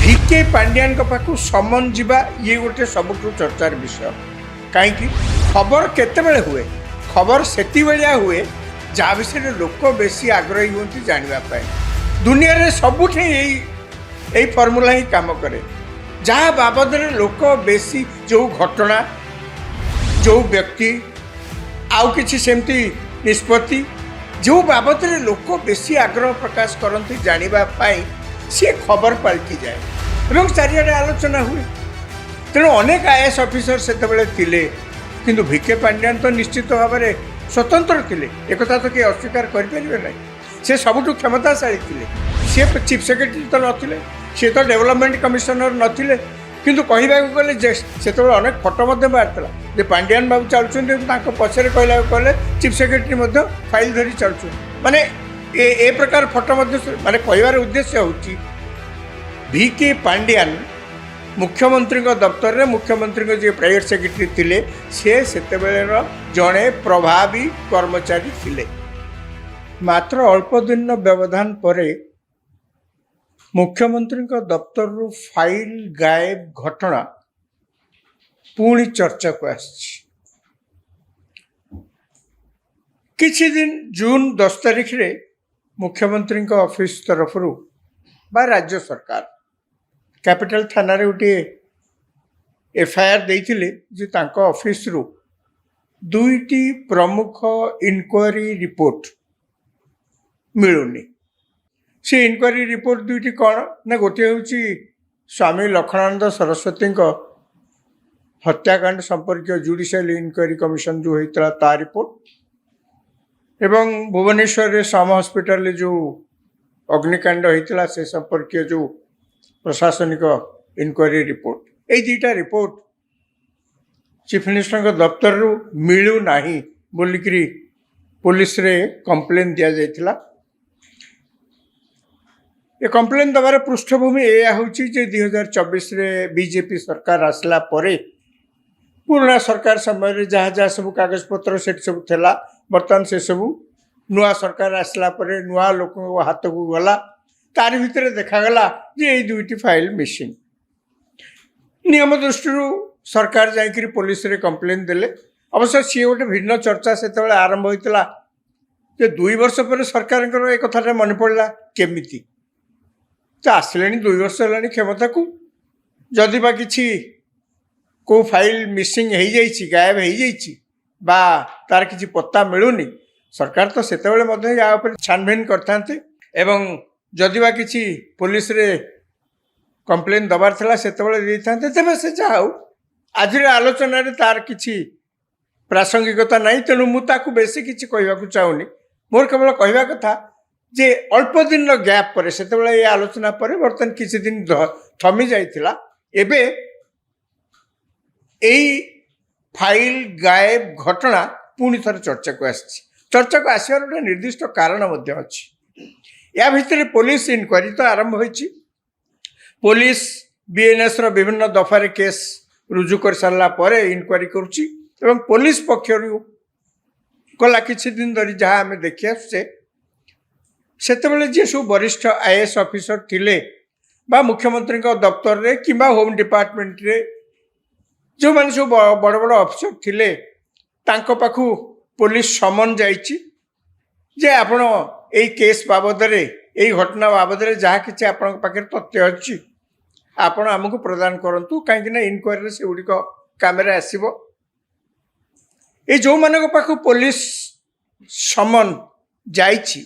V K ପାଣ୍ଡିଆନଙ୍କ ପାଖକୁ ସମନ ଯିବା ଇଏ ଗୋଟେ ସବୁଠୁ ଚର୍ଚ୍ଚାର ବିଷୟ। କାହିଁକି ଖବର କେତେବେଳେ ହୁଏ? ଖବର ସେତିବେଳିଆ ହୁଏ ଯାହା ବିଷୟରେ ଲୋକ ବେଶୀ ଆଗ୍ରହୀ ହୁଅନ୍ତି ଜାଣିବା ପାଇଁ। ଦୁନିଆରେ ସବୁଠି ଏଇ ଫର୍ମୁଲା ହିଁ କାମ କରେ। ଯାହା ବାବଦରେ ଲୋକ ବେଶୀ, ଯେଉଁ ଘଟଣା, ଯେଉଁ ବ୍ୟକ୍ତି, ଆଉ କିଛି ସେମିତି ନିଷ୍ପତ୍ତି, ଯେଉଁ ବାବଦରେ ଲୋକ ବେଶୀ ଆଗ୍ରହ ପ୍ରକାଶ କରନ୍ତି ଜାଣିବା ପାଇଁ, ସିଏ ଖବର ପାଲଟିଯାଏ ଏବଂ ଚାରିଆଡ଼େ ଆଲୋଚନା ହୁଏ। ତେଣୁ ଅନେକ ଆଇଏଏସ୍ ଅଫିସର ସେତେବେଳେ ଥିଲେ, କିନ୍ତୁ ଭିକେ ପାଣ୍ଡିଆନ ତ ନିଶ୍ଚିତ ଭାବରେ ସ୍ୱତନ୍ତ୍ର ଥିଲେ, ଏକଥା ତ କେହି ଅସ୍ୱୀକାର କରିପାରିବେ ନାହିଁ। ସେ ସବୁଠୁ କ୍ଷମତାଶାଳୀ ଥିଲେ। ସିଏ ଚିଫ୍ ସେକ୍ରେଟାରୀ ତ ନଥିଲେ, ସିଏ ତ ଡେଭଲପମେଣ୍ଟ କମିଶନର ନଥିଲେ, କିନ୍ତୁ କହିବାକୁ ଗଲେ ଯେ ସେତେବେଳେ ଅନେକ ଫଟୋ ମଧ୍ୟ ବାହାରିଥିଲା ଯେ ପାଣ୍ଡିଆନ ବାବୁ ଚାଲୁଛନ୍ତି, ତାଙ୍କ ପଛରେ କହିବାକୁ ଗଲେ ଚିଫ୍ ସେକ୍ରେଟାରୀ ମଧ୍ୟ ଫାଇଲ୍ ଧରି ଚାଲୁଛନ୍ତି। ମାନେ ଏ ପ୍ରକାର ଫଟୋ ମଧ୍ୟ, ମାନେ କହିବାର ଉଦ୍ଦେଶ୍ୟ ହେଉଛି ଭିକେ ପାଣ୍ଡିଆନ ମୁଖ୍ୟମନ୍ତ୍ରୀଙ୍କ ଦପ୍ତରରେ ମୁଖ୍ୟମନ୍ତ୍ରୀଙ୍କ ଯିଏ ପ୍ରାଇଭେଟ୍ ସେକ୍ରେଟାରୀ ଥିଲେ, ସେ ସେତେବେଳେର ଜଣେ ପ୍ରଭାବୀ କର୍ମଚାରୀ ଥିଲେ। ମାତ୍ର ଅଳ୍ପ ଦିନର ବ୍ୟବଧାନ ପରେ ମୁଖ୍ୟମନ୍ତ୍ରୀଙ୍କ ଦପ୍ତରରୁ ଫାଇଲ୍ ଗାଏବ ଘଟଣା ପୁଣି ଚର୍ଚ୍ଚାକୁ ଆସିଛି। କିଛି ଦିନ ଜୁନ 10 ତାରିଖରେ ମୁଖ୍ୟମନ୍ତ୍ରୀଙ୍କ ଅଫିସ ତରଫରୁ ବା ରାଜ୍ୟ ସରକାର କ୍ୟାପିଟାଲ ଥାନାରେ ଗୋଟିଏ ଏଫଆଇଆର ଦେଇଥିଲେ ଯେ ତାଙ୍କ ଅଫିସରୁ 2ଟି ପ୍ରମୁଖ ଇନକ୍ୱାରି ରିପୋର୍ଟ ମିଳୁନି। ସେ ଇନକ୍ୱାରି ରିପୋର୍ଟ 2ଟି କ'ଣ ନା, ଗୋଟିଏ ହେଉଛି ସ୍ୱାମୀ ଲକ୍ଷ୍ମଣାନନ୍ଦ ସରସ୍ୱତୀଙ୍କ ହତ୍ୟାକାଣ୍ଡ ସମ୍ପର୍କୀୟ ଜୁଡ଼ିସିଆଲ ଇନକ୍ୱାରି କମିଶନ ଯେଉଁ ହେଇଥିଲା ତା ରିପୋର୍ଟ, ଏବଂ ଭୁବନେଶ୍ୱରରେ ସମ ହସ୍ପିଟାଲରେ ଯେଉଁ ଅଗ୍ନିକାଣ୍ଡ ହେଇଥିଲା ସେ ସମ୍ପର୍କୀୟ ଯେଉଁ ପ୍ରଶାସନିକ ଇନକ୍ୱାରି ରିପୋର୍ଟ। ଏଇ 2ଟା ରିପୋର୍ଟ ଚିଫ୍ ମିନିଷ୍ଟରଙ୍କ ଦପ୍ତରରୁ ମିଳୁନାହିଁ ବୋଲିକିରି ପୋଲିସରେ କମ୍ପ୍ଲେନ୍ ଦିଆଯାଇଥିଲା। ଏ କମ୍ପ୍ଲେନ୍ ଦେବାର ପୃଷ୍ଠଭୂମି ଏଇଆ ହେଉଛି ଯେ 2024ରେ ବିଜେପି ସରକାର ଆସିଲା ପରେ ପୁରୁଣା ସରକାର ସମୟରେ ଯାହା ଯାହା ସବୁ କାଗଜପତ୍ର ସେଠି ସବୁ ଥିଲା, ବର୍ତ୍ତମାନ ସେସବୁ ନୂଆ ସରକାର ଆସିଲା ପରେ ନୂଆ ଲୋକଙ୍କ ହାତକୁ ଗଲା। ତାରି ଭିତରେ ଦେଖାଗଲା ଯେ ଏଇ 2ଟି ଫାଇଲ୍ ମିସିଂ। ନିୟମ ଦୃଷ୍ଟିରୁ ସରକାର ଯାଇକରି ପୋଲିସରେ କମ୍ପ୍ଲେନ୍ ଦେଲେ। ଅବଶ୍ୟ ସିଏ ଗୋଟେ ଭିନ୍ନ ଚର୍ଚ୍ଚା ସେତେବେଳେ ଆରମ୍ଭ ହୋଇଥିଲା ଯେ 2 ବର୍ଷ ପରେ ସରକାରଙ୍କର ଏ କଥାଟା ମନେ ପଡ଼ିଲା କେମିତି। ତ ଆସିଲେଣି 2 ବର୍ଷ ହେଲାଣି କ୍ଷମତାକୁ, ଯଦି ବା କିଛି କେଉଁ ଫାଇଲ୍ ମିସିଂ ହେଇଯାଇଛି, ଗାୟବ ହେଇଯାଇଛି ବା ତାର କିଛି ପତ୍ତା ମିଳୁନି, ସରକାର ତ ସେତେବେଳେ ମଧ୍ୟ ୟା ଉପରେ ଛାନଭିନ କରିଥାନ୍ତେ ଏବଂ ଯଦି ବା କିଛି ପୋଲିସରେ କମ୍ପ୍ଲେନ୍ ଦେବାର ଥିଲା ସେତେବେଳେ ଦେଇଥାନ୍ତେ। ତେବେ ସେ ଯାହା ହଉ, ଆଜିର ଆଲୋଚନାରେ ତାର କିଛି ପ୍ରାସଙ୍ଗିକତା ନାହିଁ, ତେଣୁ ମୁଁ ତାକୁ ବେଶୀ କିଛି କହିବାକୁ ଚାହୁଁନି। ମୋର କେବଳ କହିବା କଥା ଯେ ଅଳ୍ପ ଦିନର ଗ୍ୟାପ୍ ପରେ, ସେତେବେଳେ ଏ ଆଲୋଚନା ପରେ ବର୍ତ୍ତମାନ କିଛି ଦିନ ଥମି ଯାଇଥିଲା, ଏବେ ଏଇ ଫାଇଲ୍ ଗାଏବ ଘଟଣା ପୁଣି ଥରେ ଚର୍ଚ୍ଚାକୁ ଆସିଛି। ଚର୍ଚ୍ଚାକୁ ଆସିବାର ଗୋଟେ ନିର୍ଦ୍ଦିଷ୍ଟ କାରଣ ମଧ୍ୟ ଅଛି। ୟା ଭିତରେ ପୋଲିସ ଇନକ୍ୱାରି ତ ଆରମ୍ଭ ହୋଇଛି। ପୋଲିସ ବିଏନ୍ଏସ୍ର ବିଭିନ୍ନ ଦଫାରେ କେସ୍ ରୁଜୁ କରିସାରିଲା ପରେ ଇନକ୍ୱାରି କରୁଛି ଏବଂ ପୋଲିସ ପକ୍ଷରୁ ଗଲା କିଛି ଦିନ ଧରି ଯାହା ଆମେ ଦେଖି ଆସୁଛେ, ସେତେବେଳେ ଯିଏ ସବୁ ବରିଷ୍ଠ ଆଇଏଏସ୍ ଅଫିସର ଥିଲେ ବା ମୁଖ୍ୟମନ୍ତ୍ରୀଙ୍କ ଦପ୍ତରରେ କିମ୍ବା ହୋମ୍ ଡିପାର୍ଟମେଣ୍ଟରେ ଯେଉଁମାନେ ସବୁ ବଡ଼ ବଡ଼ ଅଫିସର ଥିଲେ, ତାଙ୍କ ପାଖକୁ ପୋଲିସ ସମନ ଯାଇଛି ଯେ ଆପଣ ଏଇ କେସ୍ ବାବଦରେ, ଏଇ ଘଟଣା ବାବଦରେ ଯାହା କିଛି ଆପଣଙ୍କ ପାଖରେ ତଥ୍ୟ ଅଛି ଆପଣ ଆମକୁ ପ୍ରଦାନ କରନ୍ତୁ, କାହିଁକିନା ଇନକ୍ୱାରିରେ ସେଗୁଡ଼ିକ କାମରେ ଆସିବ। ଏଇ ଯେଉଁମାନଙ୍କ ପାଖକୁ ପୋଲିସ ସମନ ଯାଇଛି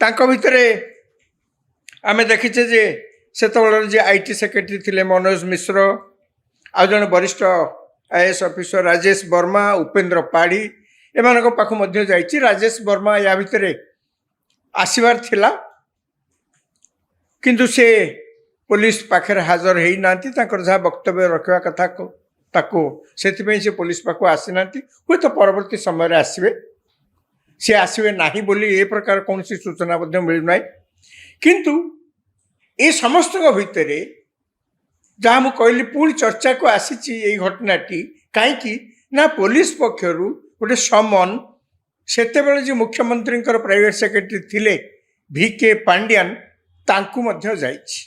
ତାଙ୍କ ଭିତରେ ଆମେ ଦେଖିଛେ ଯେ ସେତେବେଳର ଯିଏ IT ସେକ୍ରେଟାରୀ ଥିଲେ ମନୋଜ ମିଶ୍ର, ଆଉ ଜଣେ ବରିଷ୍ଠ ଆଇଏଏସ୍ ଅଫିସର ରାଜେଶ ବର୍ମା, ଉପେନ୍ଦ୍ର ପାଢ଼ୀ, ଏମାନଙ୍କ ପାଖକୁ ମଧ୍ୟ ଯାଇଛି। ରାଜେଶ ବର୍ମା ୟା ଭିତରେ ଆସିବାର ଥିଲା, କିନ୍ତୁ ସେ ପୋଲିସ ପାଖରେ ହାଜର ହେଇନାହାନ୍ତି। ତାଙ୍କର ଯାହା ବକ୍ତବ୍ୟ ରଖିବା କଥା ତାକୁ, ସେଥିପାଇଁ ସେ ପୋଲିସ ପାଖକୁ ଆସିନାହାନ୍ତି। ହୁଏତ ପରବର୍ତ୍ତୀ ସମୟରେ ଆସିବେ, ସେ ଆସିବେ ନାହିଁ ବୋଲି ଏ ପ୍ରକାର କୌଣସି ସୂଚନା ମଧ୍ୟ ମିଳୁନାହିଁ। କିନ୍ତୁ ଏ ସମସ୍ତଙ୍କ ଭିତରେ ଯାହା ମୁଁ କହିଲି ପୁଣି ଚର୍ଚ୍ଚାକୁ ଆସିଛି ଏଇ ଘଟଣାଟି, କାହିଁକି ନା ପୋଲିସ ପକ୍ଷରୁ ଗୋଟେ ସମନ ସେତେବେଳେ ଯେ ମୁଖ୍ୟମନ୍ତ୍ରୀଙ୍କର ପ୍ରାଇଭେଟ୍ ସେକ୍ରେଟାରୀ ଥିଲେ ଭିକେ ପାଣ୍ଡିଆନ, ତାଙ୍କୁ ମଧ୍ୟ ଯାଇଛି।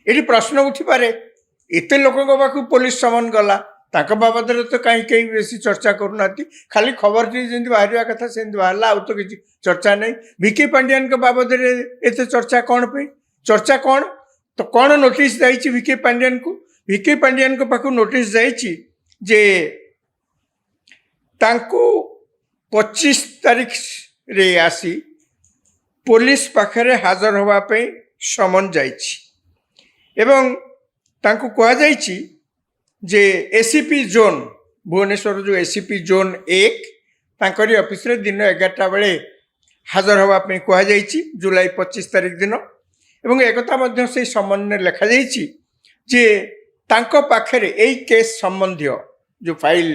ଏଠି ପ୍ରଶ୍ନ ଉଠିପାରେ, ଏତେ ଲୋକଙ୍କ ପାଖକୁ ପୋଲିସ ସମନ ଗଲା, ତାଙ୍କ ବାବଦରେ ତ କାହିଁ କେହି ବେଶୀ ଚର୍ଚ୍ଚା କରୁନାହାନ୍ତି। ଖାଲି ଖବରଟି ଯେମିତି ବାହାରିବା କଥା ସେମିତି ବାହାରିଲା, ଆଉ ତ କିଛି ଚର୍ଚ୍ଚା ନାହିଁ। ଭିକେ ପାଣ୍ଡିଆନଙ୍କ ବାବଦରେ ଏତେ ଚର୍ଚ୍ଚା କ'ଣ ପାଇଁ? ଚର୍ଚ୍ଚା କ'ଣ? ତ କ'ଣ ନୋଟିସ୍ ଯାଇଛି ଭିକେ ପାଣ୍ଡିଆନକୁ? ଭିକେ ପାଣ୍ଡିଆନଙ୍କ ପାଖକୁ ନୋଟିସ୍ ଯାଇଛି ଯେ ତାଙ୍କୁ 25 ତାରିଖରେ ଆସି ପୋଲିସ ପାଖରେ ହାଜର ହେବା ପାଇଁ ସମନ ଯାଇଛି ଏବଂ ତାଙ୍କୁ କୁହାଯାଇଛି ଯେ ଏସିପି ଜୋନ୍, ଭୁବନେଶ୍ୱର ଯେଉଁ ଏସିପି ଜୋନ୍ 1 ତାଙ୍କରି ଅଫିସରେ ଦିନ 11ଟା ବେଳେ ହାଜର ହେବା ପାଇଁ କୁହାଯାଇଛି, ଜୁଲାଇ 25 ତାରିଖ ଦିନ। ଏବଂ ଏକଥା ମଧ୍ୟ ସେଇ ସମନରେ ଲେଖାଯାଇଛି ଯେ ତାଙ୍କ ପାଖରେ ଏଇ କେସ୍ ସମ୍ବନ୍ଧୀୟ ଯେଉଁ ଫାଇଲ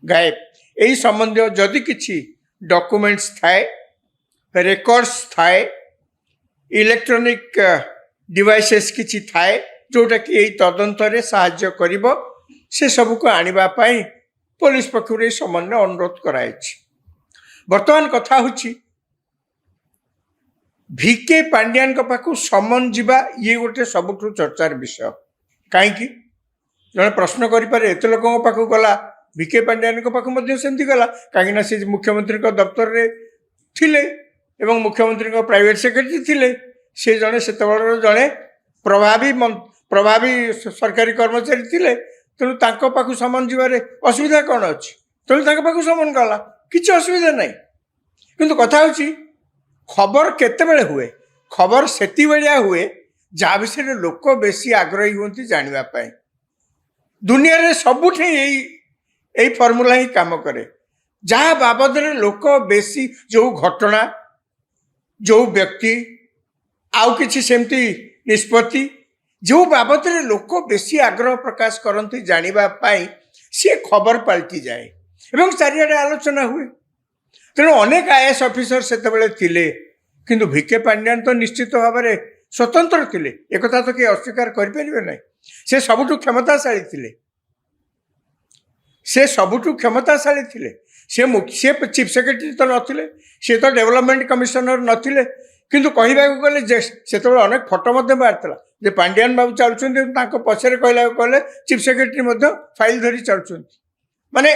ଗାଏବ, ଏହି ସମ୍ବନ୍ଧୀୟ ଯଦି କିଛି ଡକୁମେଣ୍ଟସ୍ ଥାଏ, ରେକର୍ଡସ୍ ଥାଏ, ଇଲେକ୍ଟ୍ରୋନିକ୍ ଡିଭାଇସେସ୍ କିଛି ଥାଏ ଯେଉଁଟାକି ଏହି ତଦନ୍ତରେ ସାହାଯ୍ୟ କରିବ, ସେ ସବୁକୁ ଆଣିବା ପାଇଁ ପୋଲିସ ପକ୍ଷରୁ ଏହି ସମନ୍ୱୟ ଅନୁରୋଧ କରାଯାଇଛି। ବର୍ତ୍ତମାନ କଥା ହେଉଛି ଭିକେ ପାଣ୍ଡିଆନଙ୍କ ପାଖକୁ ସମନ ଯିବା ଇଏ ଗୋଟେ ସବୁଠୁ ଚର୍ଚ୍ଚାର ବିଷୟ। କାହିଁକି? ଜଣେ ପ୍ରଶ୍ନ କରିପାରେ, ଏତେ ଲୋକଙ୍କ ପାଖକୁ ଗଲା, ଭିକେ ପାଣ୍ଡିଆନଙ୍କ ପାଖକୁ ମଧ୍ୟ ସେମିତି ଗଲା, କାହିଁକିନା ସେ ମୁଖ୍ୟମନ୍ତ୍ରୀଙ୍କ ଦପ୍ତରରେ ଥିଲେ ଏବଂ ମୁଖ୍ୟମନ୍ତ୍ରୀଙ୍କ ପ୍ରାଇଭେଟ ସେକ୍ରେଟାରୀ ଥିଲେ। ସେ ଜଣେ ସେତେବେଳର ଜଣେ ପ୍ରଭାବୀ ସରକାରୀ କର୍ମଚାରୀ ଥିଲେ। ତେଣୁ ତାଙ୍କ ପାଖକୁ ସମନ ଯିବାରେ ଅସୁବିଧା କ'ଣ ଅଛି? ତେଣୁ ତାଙ୍କ ପାଖକୁ ସମନ ଗଲା, କିଛି ଅସୁବିଧା ନାହିଁ। କିନ୍ତୁ କଥା ହେଉଛି ଖବର କେତେବେଳେ ହୁଏ? ଖବର ସେତିକିବେଳିଆ ହୁଏ ଯାହା ବିଷୟରେ ଲୋକ ବେଶୀ ଆଗ୍ରହୀ ହୁଅନ୍ତି ଜାଣିବା ପାଇଁ। ଦୁନିଆରେ ସବୁଠି ଏଇ ଫର୍ମୁଲା ହିଁ କାମ କରେ। ଯାହା ବାବଦରେ ଲୋକ ବେଶୀ, ଯେଉଁ ଘଟଣା, ଯେଉଁ ବ୍ୟକ୍ତି, ଆଉ କିଛି ସେମିତି ନିଷ୍ପତ୍ତି, ଯେଉଁ ବାବଦରେ ଲୋକ ବେଶୀ ଆଗ୍ରହ ପ୍ରକାଶ କରନ୍ତି ଜାଣିବା ପାଇଁ, ସିଏ ଖବର ପାଲଟିଯାଏ ଏବଂ ଚାରିଆଡ଼େ ଆଲୋଚନା ହୁଏ। ତେଣୁ ଅନେକ ଆଇଏଏସ୍ ଅଫିସର ସେତେବେଳେ ଥିଲେ, କିନ୍ତୁ ଭିକେ ପାଣ୍ଡିଆନ ତ ନିଶ୍ଚିତ ଭାବରେ ସ୍ୱତନ୍ତ୍ର ଥିଲେ, ଏକଥା ତ କେହି ଅସ୍ୱୀକାର କରିପାରିବେ ନାହିଁ। ସେ ସବୁଠୁ କ୍ଷମତାଶାଳୀ ଥିଲେ। ସେ ଚିଫ୍ ସେକ୍ରେଟାରୀ ତ ନଥିଲେ, ସେ ତ ଡେଭଲପମେଣ୍ଟ କମିଶନର ନଥିଲେ। କିନ୍ତୁ କହିବାକୁ ଗଲେ ଯେ ସେତେବେଳେ ଅନେକ ଫଟୋ ମଧ୍ୟ ବାହାରିଥିଲା ଯେ ପାଣ୍ଡିଆନ ବାବୁ ଚାଲୁଛନ୍ତି, ତାଙ୍କ ପଛରେ କହିବାକୁ ଗଲେ ଚିଫ୍ ସେକ୍ରେଟାରୀ ମଧ୍ୟ ଫାଇଲ ଧରି ଚାଲୁଛନ୍ତି। ମାନେ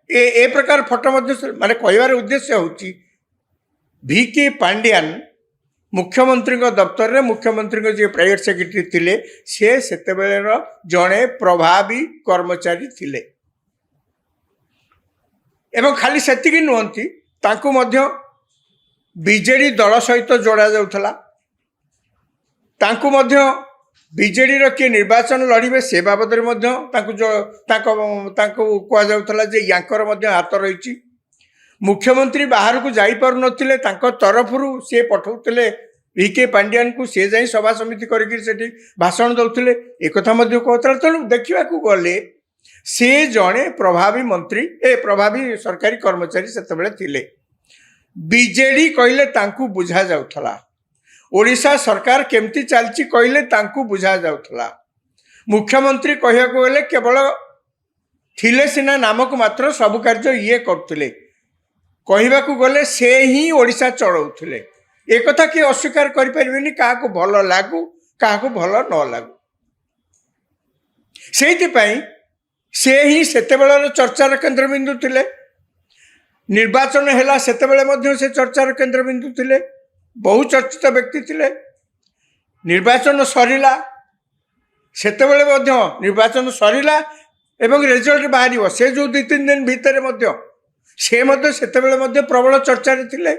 ଏ ପ୍ରକାର ଫଟୋ ମଧ୍ୟ, ମାନେ କହିବାର ଉଦ୍ଦେଶ୍ୟ ହେଉଛି ଭିକେ ପାଣ୍ଡିଆନ ମୁଖ୍ୟମନ୍ତ୍ରୀଙ୍କ ଦପ୍ତରରେ ମୁଖ୍ୟମନ୍ତ୍ରୀଙ୍କ ଯିଏ ପ୍ରାଇଭେଟ ସେକ୍ରେଟାରୀ ଥିଲେ, ସେ ସେତେବେଳେର ଜଣେ ପ୍ରଭାବୀ କର୍ମଚାରୀ ଥିଲେ। ଏବଂ ଖାଲି ସେତିକି ନୁହନ୍ତି, ତାଙ୍କୁ ମଧ୍ୟ ବିଜେଡି ଦଳ ସହିତ ଯୋଡ଼ା ଯାଉଥିଲା। ତାଙ୍କୁ ମଧ୍ୟ ବିଜେଡିର କିଏ ନିର୍ବାଚନ ଲଢ଼ିବେ ସେ ବାବଦରେ ମଧ୍ୟ ତାଙ୍କୁ କୁହାଯାଉଥିଲା ଯେ ୟାଙ୍କର ମଧ୍ୟ ହାତ ରହିଛି। ମୁଖ୍ୟମନ୍ତ୍ରୀ ବାହାରକୁ ଯାଇପାରୁନଥିଲେ, ତାଙ୍କ ତରଫରୁ ସେ ପଠାଉଥିଲେ ଭିକେ ପାଣ୍ଡିଆନକୁ, ସେ ଯାଇ ସଭା ସମିତି କରିକି ସେଠି ଭାଷଣ ଦେଉଥିଲେ, ଏକଥା ମଧ୍ୟ କହୁଥିଲା। ତେଣୁ ଦେଖିବାକୁ ଗଲେ ସେ ଜଣେ ପ୍ରଭାବୀ ମନ୍ତ୍ରୀ, ପ୍ରଭାବୀ ସରକାରୀ କର୍ମଚାରୀ ସେତେବେଳେ ଥିଲେ। ବିଜେଡି କହିଲେ ତାଙ୍କୁ ବୁଝା ଯାଉଥିଲା, ଓଡ଼ିଶା ସରକାର କେମିତି ଚାଲିଛି କହିଲେ ତାଙ୍କୁ ବୁଝା ଯାଉଥିଲା। ମୁଖ୍ୟମନ୍ତ୍ରୀ କହିବାକୁ ଗଲେ କେବଳ ଥିଲେ ସିନା ନାମକୁ ମାତ୍ର, ସବୁ କାର୍ଯ୍ୟ ଇଏ କରୁଥିଲେ। କହିବାକୁ ଗଲେ ସେ ହିଁ ଓଡ଼ିଶା ଚଳାଉଥିଲେ, ଏକଥା କିଏ ଅସ୍ୱୀକାର କରିପାରିବେନି, କାହାକୁ ଭଲ ଲାଗୁ କାହାକୁ ଭଲ ନ ଲାଗୁ। ସେଇଥିପାଇଁ ସେ ହିଁ ସେତେବେଳର ଚର୍ଚ୍ଚାର କେନ୍ଦ୍ରବିନ୍ଦୁ ଥିଲେ। ନିର୍ବାଚନ ହେଲା ସେତେବେଳେ ମଧ୍ୟ ସେ ଚର୍ଚ୍ଚାର କେନ୍ଦ୍ରବିନ୍ଦୁ ଥିଲେ, ବହୁ ଚର୍ଚ୍ଚିତ ବ୍ୟକ୍ତି ଥିଲେ। ନିର୍ବାଚନ ସରିଲା, ସେତେବେଳେ ମଧ୍ୟ ନିର୍ବାଚନ ସରିଲା ଏବଂ ରେଜଲ୍ଟ ବାହାରିବ, ସେ ଯେଉଁ 2-3 ଦିନ ଭିତରେ ମଧ୍ୟ ସେ ମଧ୍ୟ ସେତେବେଳେ ମଧ୍ୟ ପ୍ରବଳ ଚର୍ଚ୍ଚାରେ ଥିଲେ।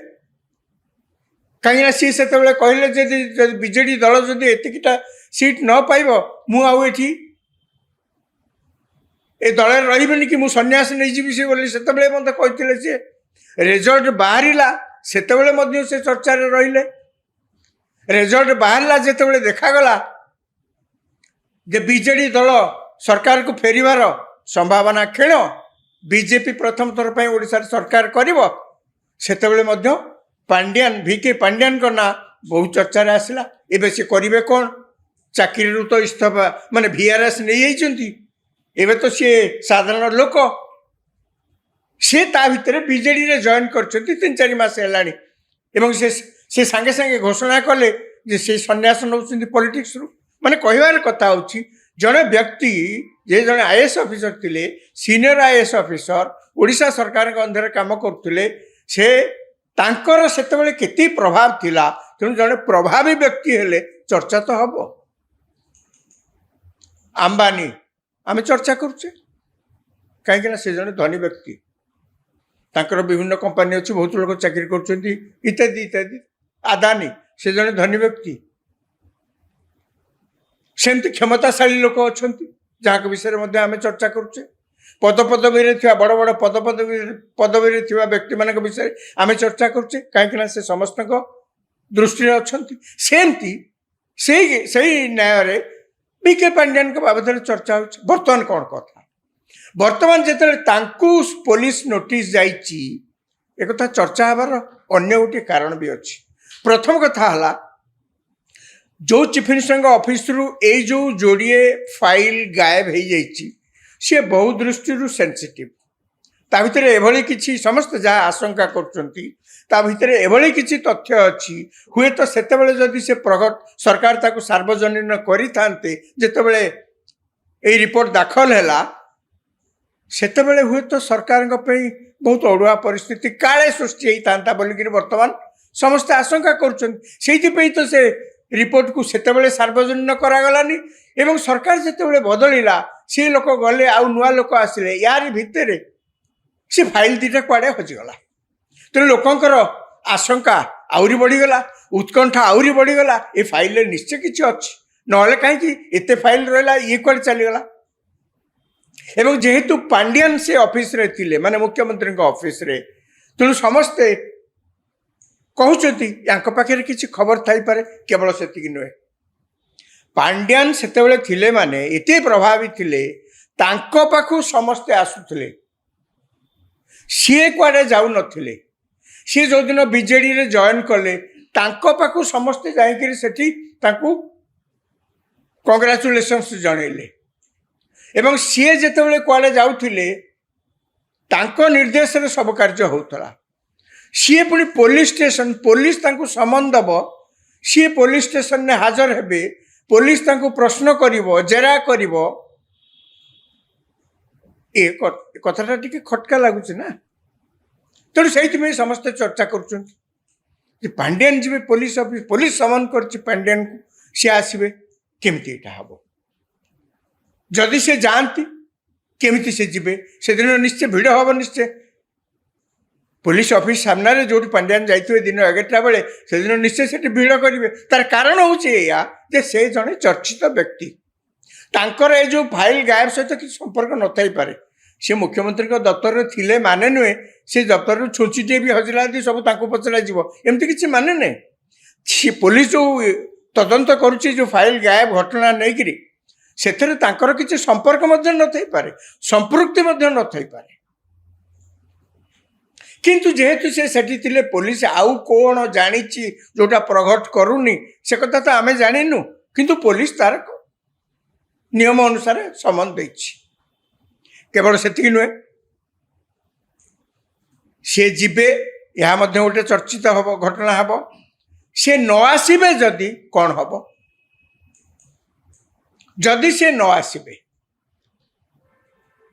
କାହିଁକିନା ସିଏ ସେତେବେଳେ କହିଲେ ଯେ ବିଜେଡି ଦଳ ଯଦି ଏତିକିଟା ସିଟ୍ ନ ପାଇବ, ମୁଁ ଆଉ ଏଠି ଏ ଦଳରେ ରହିବେନି କି ମୁଁ ସନ୍ନ୍ୟାସ ନେଇଯିବି ସେ ବୋଲି ସେତେବେଳେ ମଧ୍ୟ କହିଥିଲେ। ସିଏ ରେଜଲ୍ଟ ବାହାରିଲା ସେତେବେଳେ ମଧ୍ୟ ସେ ଚର୍ଚ୍ଚାରେ ରହିଲେ। ରେଜଲ୍ଟ ବାହାରିଲା ଯେତେବେଳେ ଦେଖାଗଲା ଯେ ବିଜେଡି ଦଳ ସରକାରକୁ ଫେରିବାର ସମ୍ଭାବନା କ୍ଷୀଣ, ବିଜେପି ପ୍ରଥମ ଥର ପାଇଁ ଓଡ଼ିଶାରେ ସରକାର କରିବ, ସେତେବେଳେ ମଧ୍ୟ ଭିକେ ପାଣ୍ଡିଆନଙ୍କ ନାଁ ବହୁ ଚର୍ଚ୍ଚାରେ ଆସିଲା। ଏବେ ସେ କରିବେ କ'ଣ? ଚାକିରିରୁ ତ ଇସ୍ତଫା, ମାନେ VRS ନେଇଯାଇଛନ୍ତି, ଏବେ ତ ସିଏ ସାଧାରଣ ଲୋକ। ସେ ତା ଭିତରେ ବିଜେଡିରେ ଜଏନ୍ କରିଛନ୍ତି 3-4 ମାସ ହେଲାଣି ଏବଂ से सांगे सांगे घोषणा कले जे से सन्यास नौଛନ୍ତି पॉलिटिक्स रु माने कहबार कथा होछि जड़े व्यक्ति जे जड़े आईएएस ऑफिसर थिले सीनियर आईएएस ऑफिसर ओडिशा सरकार के अंदर काम करथुले से तांकर सेतेबेले केते प्रभाव थिला तेणु जड़े प्रभावी व्यक्ति हेले चर्चा तो हबो अंबानी आम चर्चा करुचे कहीं से जड़े धनी व्यक्ति तांकर विभिन्न कंपानी अच्छी बहुत लोग चाकरी कर इत्यादि इत्यादि आदानी से जड़े धनी व्यक्ति सेमती क्षमताशाली लोक अच्छा जहाँ विषय में आम चर्चा करुचे पदपदवी बड़ बड़ पदवी व्यक्ति मान विषय आम चर्चा करुचे कहीं से समस्त दृष्टि अच्छा सेमती से न्याय बीके पांड्यान बाबद चर्चा हो बर्तमान कौन कथा बर्तमान जिते पुलिस नोटिस जाइए एक चर्चा हबार अन्य गोटे कारण भी अच्छी प्रथम कथा है जो चीफ मिनिस्टर ऑफिस रु ए जो जोड़े फाइल गायब हो जाइए सी बहु दृष्टि सेंसिटिव ता भीतर एभली किछि समस्त जहाँ आशंका कर किछि तथ्य अच्छी हुए तो सेतेबेले जदि से प्रगट सरकार ताको सार्वजनीन करि थांते जेतेबेले ए रिपोर्ट दाखल हैला सेतेबेले हुए तो सरकार बहुत अड़ुआ परिस्थिति काले सृष्टि होता बोलिक बर्तमान समस्त आशंका कर तो से रिपोर्ट को सेतेबेले सार्वजनीन करागलानी एवं सरकार जेतेबेले बदलिला से लोक गले आउ नुआ लोक आसिले यार भितर से फाइल दीटा कुआड़े हजिगला तेणु लोकंकर आशंका आहरी बढ़ीगला उत्कंठा आहरी बढ़ीगला ए फाइल निश्चय किसी अच्छी ना कहीं एत फाइल रहा ये कुआड़े चलीगला एवं जेहेतु पांड्यान से ऑफिस रे थिले माने मुख्यमंत्री ऑफिस रे तेणु समस्ते कहते पाखे किसी खबर थी पारे केवल से नुहे पांड्यान सेतेबेले थिले माने एते प्रभावी थिले तांको पाखु समस्ते आसुथिले सी कुआडे जाऊ नथिले सी जो दिन बीजेडी रे जॉइन कले तांको पाखु समस्ते जाइकरी सेठी तांकु कांग्रेचुलेशंस जणैले एवं सी जेतेबेले कुआडे जाउथिले तांको निर्देश रे सब कार्य होतला सी पुणी पुलिस स्टेशन पुलिस तांकु समन दब सी पुलिस स्टेशन ने हाजर हेबे पुलिस तांकु प्रश्न करिवो जेरा करिवो ए कथाटा टिके खटका लगुच ना तेणु से समस्त चर्चा कर पांड्यान जी पुलिस ऑफिस पुलिस समन कर पांड्यान को सी आसवे केमती यहाँ हम जदि से जाती केमिति से जीवे से दिन निश्चय भिड़ हम निश्चय पुलिस ऑफिस सामने जो पांड्यान जाइए दिन 11टा बेले से दिन निश्चय से भिड़ करेंगे तार कारण हूँ से जड़े चर्चित व्यक्ति तांकर ए जो फाइल गायब सहित किसी संपर्क न थी पारे सी मुख्यमंत्री दफ्तर थिले माने नुहे से दफ्तर छुंचीटे भी हजिला सब पचरा एमती किसी माने नहीं पुलिस जो तदंत करुच्ची जो फाइल गायब घटना नहीं करी से किसी संपर्क न थी पारे संपृक्ति न थी पारे किंतु जेहेतु से सेठी थिले पुलिस आउ कौन जानी जोटा प्रघट करूनी से कथा तो आमे जानिनु किंतु पुलिस तार नियम अनुसार समन देछि केवल से नुहे सी जीवे यह गोटे चर्चित हम घटना हम सी न आसबे जदि कौन हम जदि से न आसबे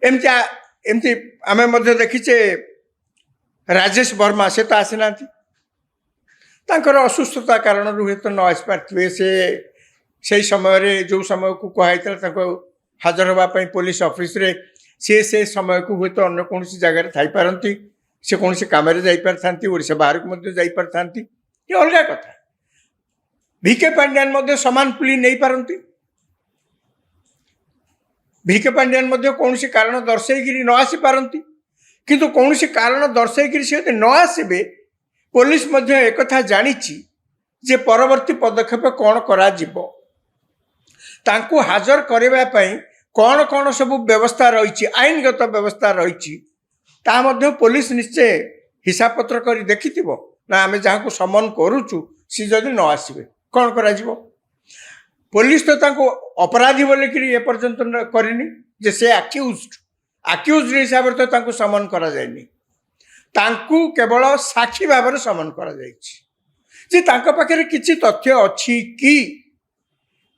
एमती एमती आम देखीचे राजेश वर्मा से तो आसी ना असुस्थता कारण हुए तो न आसी पारे से समय जो समय को कहुई हाजर होगापी पुलिस ऑफिस रे से समय को हुए तो अन्य कौन जगार थी से कौन से कम जापा बाहर को जापा ये अलग कथा भिके पांड्यान सामान प्ली नहीं पारती भिके पांड्यान कौन से कारण दर्शाई न आसी पारती किंतु कौन से कारण दर्शाई से न आसबे पुलिस एक जानी जे परवर्ती पदक्षेप कौन करा तांकु हाजर करने कौन कौन सब व्यवस्था रही आईनगत व्यवस्था रही पुलिस निश्चय हिसाब पत्र कर देखि ना आम जहाँ को समन करुचु सी जदि न आसबे कौन करा पुलिस तो तांको अपराधी बोलिकी एपर्यंत करनी जे से आक्यूज हिसाब से तो समन करा जायनि तांकु केवल साक्षी भाव में समन करा जायछि ଯେ ତାଙ୍କ ପାଖରେ କିଛି ତଥ୍ୟ ଅଛି କି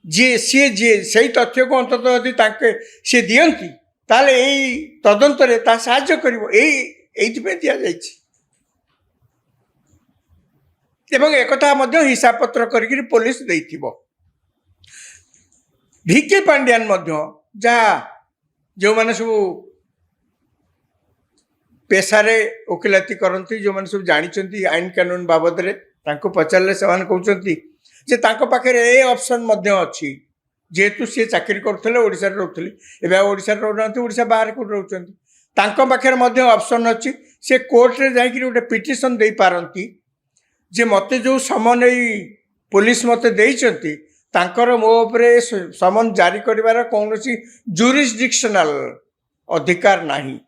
ଯିଏ ସେଇ ତଥ୍ୟକୁ ଅନ୍ତତଃ ଯଦି ତାଙ୍କେ ସିଏ ଦିଅନ୍ତି ତାହେଲେ ଏଇ ତଦନ୍ତରେ ତାହା ସାହାଯ୍ୟ କରିବ। ଏଇଥିପାଇଁ ଦିଆଯାଇଛି। ଏବଂ ଏକଥା ମଧ୍ୟ ହିସାବ ପତ୍ର କରିକି ପୋଲିସ ଦେଇଥିବ। ଭିକେ ପାଣ୍ଡିଆନ ମଧ୍ୟ ଯାହା ଯେଉଁମାନେ ସବୁ पेशारे वकिलाती करती जो मैंने सब जानते आईन कानून बाबद तांको पचारे से कहते पाखे ए ऑप्शन अच्छी जेहेतु सी चाकरी करते ओडिशा रोते एवं ओडिशा रोना ओडिशा बाहर कौट रोचे पाखे ऑप्शन अच्छी से कोर्ट रे जाकि गोटे पिटिशन दे पारती जे मते जो समन पुलिस मते देइचंती तांकर मो उपरे समन जारी करिवार कौनसी जुरिस्डिक्शनल अधिकार नहीं।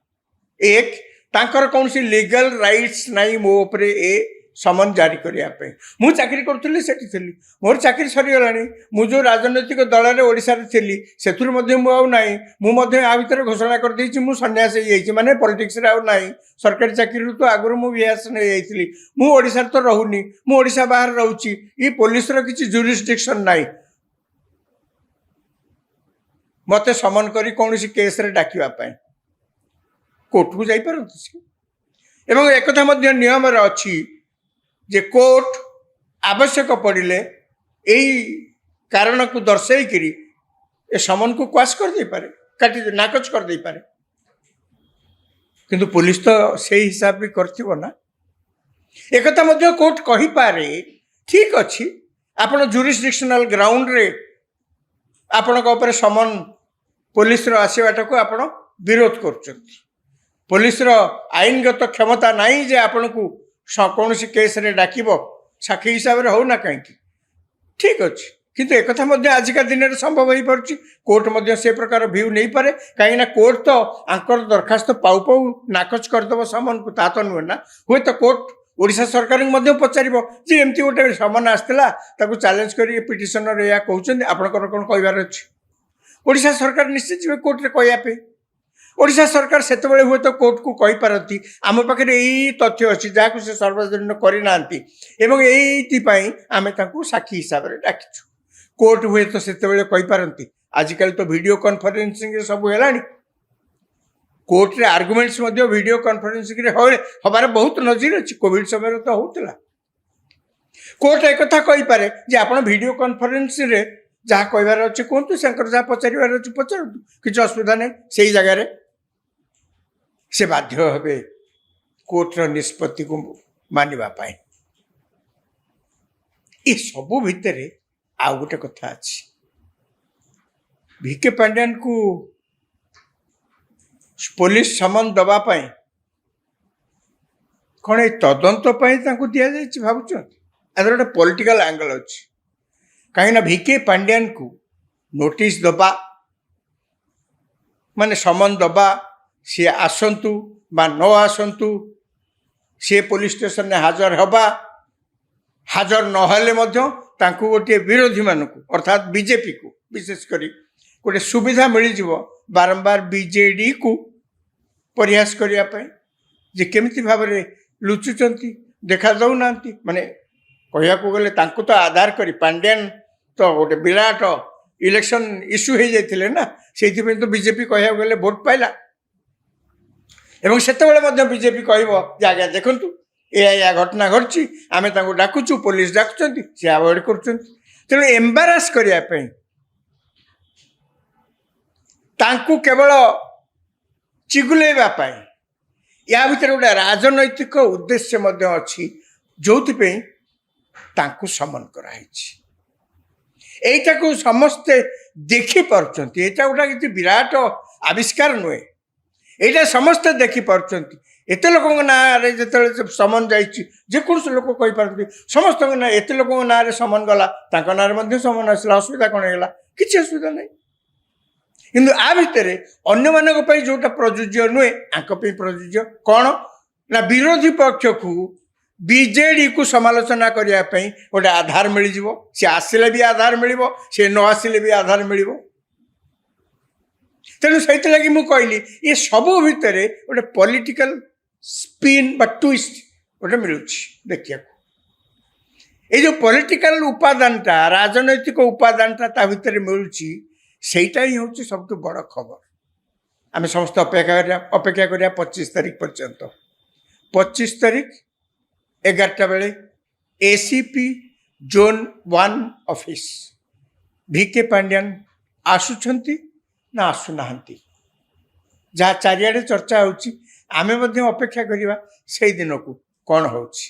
एक तांकर कौनसी लीगल राइट्स नहीं मो उपरे ए समन जारी करने मु चाकरी करूँ से मोर चाकरी सरीगला मु जो राजनैतिक दल में ओडिशा थी से मुझे आ भर घोषणा कर देछि मु सन्यास हो माने पॉलिटिक्स रे आउ नाही सरकारी चाकरी तो आगुरी मु विहास नहीं जाइली मु ओडिशा तो रहूनी मु ओडिशा बाहर रहूची ये पुलिस रो किछि जुरिस्डिक्शन नाही मते समन करी कौनसी केस रे डाकिबा पई कोर्ट को जाई पारंती एवं एक कथा मध्य नियम रे अछि जे कोर्ट आवश्यक पड़े यही कारण को दर्शाई करी ए समन को क्वाश कर दे पारे काटी नाकच कर दे पारे किंतु पुलिस तो से हिसाब भी करथिबो ना एक कथा मध्य कोर्ट कहि पारे ठीक अछि आपण जुरिस्डिक्शनल ग्राउंड रे आपण को ऊपर समन पुलिस रो आसीबाटा को आपण विरोध करछथि पुलिस रो आईनगत क्षमता नहीं जे आपण को कौन सी केस रे डाकिबो साक्षी हिसाब रे हो ना कहीं ठीक अच्छे किंतु एक कथा मध्य आजिका दिन में संभव हो पार्टी कोर्ट मध्य से प्रकार व्यू नहीं पारे कहीं कोर्ट तो आंकर दरखास्त पाऊ पाऊ नाकच करदेव समन को ता तो नुहे ना हुए तो कोर्ट ओडिशा सरकार मध्य पचार जे एमती गोटे समन आसला चैलेंज कर पिटिशन या कहते आपंकर कौन कहबार अच्छे ओडिशा सरकार निश्चित जी कोर्ट रे कहवाई ओडिशा सरकार से हुए तो कोर्ट को कही पारती आम पाखे यही तथ्य अच्छी जहाँ से सार्वजनिक करना ये आम साक्षी हिसाब से डाकिचु कोर्ट हुए तो से कही पारती आजिकल तो वीडियो कॉन्फ्रेंसिंग सब है कोर्ट रे आर्गुमेंट्स वीडियो कॉन्फ्रेंसिंग हबार बहुत नजर अच्छी कोविड समय तो होता कोर्ट एक कथा कही पारे जे आप वीडियो कॉन्फ्रेंस रे जहाँ कहबार अच्छे कहतु से जहाँ पचार अच्छे पचार किसी असुविधा नहीं से जगार से बाध्य हे कोर्टर निष्पत्ति को मानिबा पाए ये सबू भितर आउ गोटे कथा अच्छी भिके पांड्यान को पुलिस समन दबा पाए कौन ये तदंत दि जाए भावुँ आदर गोटे पॉलिटिकल एंगल अच्छी कहीं भिके पांड्यान को नोटिस दबा माने समन दबा सी आसतु बा न आसतु सी पुलिस स्टेशन में हाजर हवा हाजर नहले गोटे विरोधी मानक अर्थात बीजेपी को विशेषकर गोटे सुविधा मिल जाव बारंबार बीजेडी को प्रयास करने जे केमिति भाव में लुचुचंती देखा दौना माने कहया को गले तांको तो आधार करी पांड्यान तो गोटे विराट इलेक्शन इश्यू हो जाते ना से तो बीजेपी कहया गले भोट पाइला एवं से बीजेपी कह आज्ञा देखु या घटना घटी आम डाकुचु पुलिस डाकुंट सी अवॉइड कर तेणु एम्बारास करने केवल चिगुलेवाई या भीतर गोटे राजनैतिक उद्देश्य अच्छी जो समन कराई एटा को समस्ते देखी पार्टी यहाँ गोटा कि विराट आविष्कार नुहे यहाँ समस्ते देखी पार्टी एत लोक ना जो समन जेकोसी लोक कही पारती समस्त ना एत लोक ना समन गला ना समन आसला असुविधा कौन है किसी असुविधा नहीं किंतु आ भितर अन्य मानक जोटा प्रযোज्य नुहे आंक प्रযোज्य कौन ना विरोधी पक्ष को बीजेडी को समालोचना करने गोटे आधार मिल जाव सी आसिले भी आधार मिल सी न आसिले भी आधार मिल तेणु से लगी मुझे कहली ये सबू भितर गोटे पॉलिटिकल स्पिन बा ट्विस्ट गोटे मिलूँ देखिए এই যে পলিটিକାল উପାଦାନଟା ରାଜନୈତିକ ଉପାଦାନଟା ତା ଭିତରେ ମିଳୁଛି ସେଇଟା ହିଁ ହେଉଛି ସବୁଠୁ ବଡ଼ ଖବର। ଆମେ ସମସ୍ତେ ଅପେକ୍ଷା କରିବା 25 ତାରିଖ ପର୍ଯ୍ୟନ୍ତ। 25 ତାରିଖ 11ଟା ବେଳେ ACP zone 1 office VK Pandian ଆସୁଛନ୍ତି ନା ଆସୁନାହାନ୍ତି, ଯାହା ଚାରିଆଡ଼େ ଚର୍ଚ୍ଚା ହେଉଛି। ଆମେ ମଧ୍ୟ ଅପେକ୍ଷା କରିବା ସେଇ ଦିନକୁ କ'ଣ ହେଉଛି।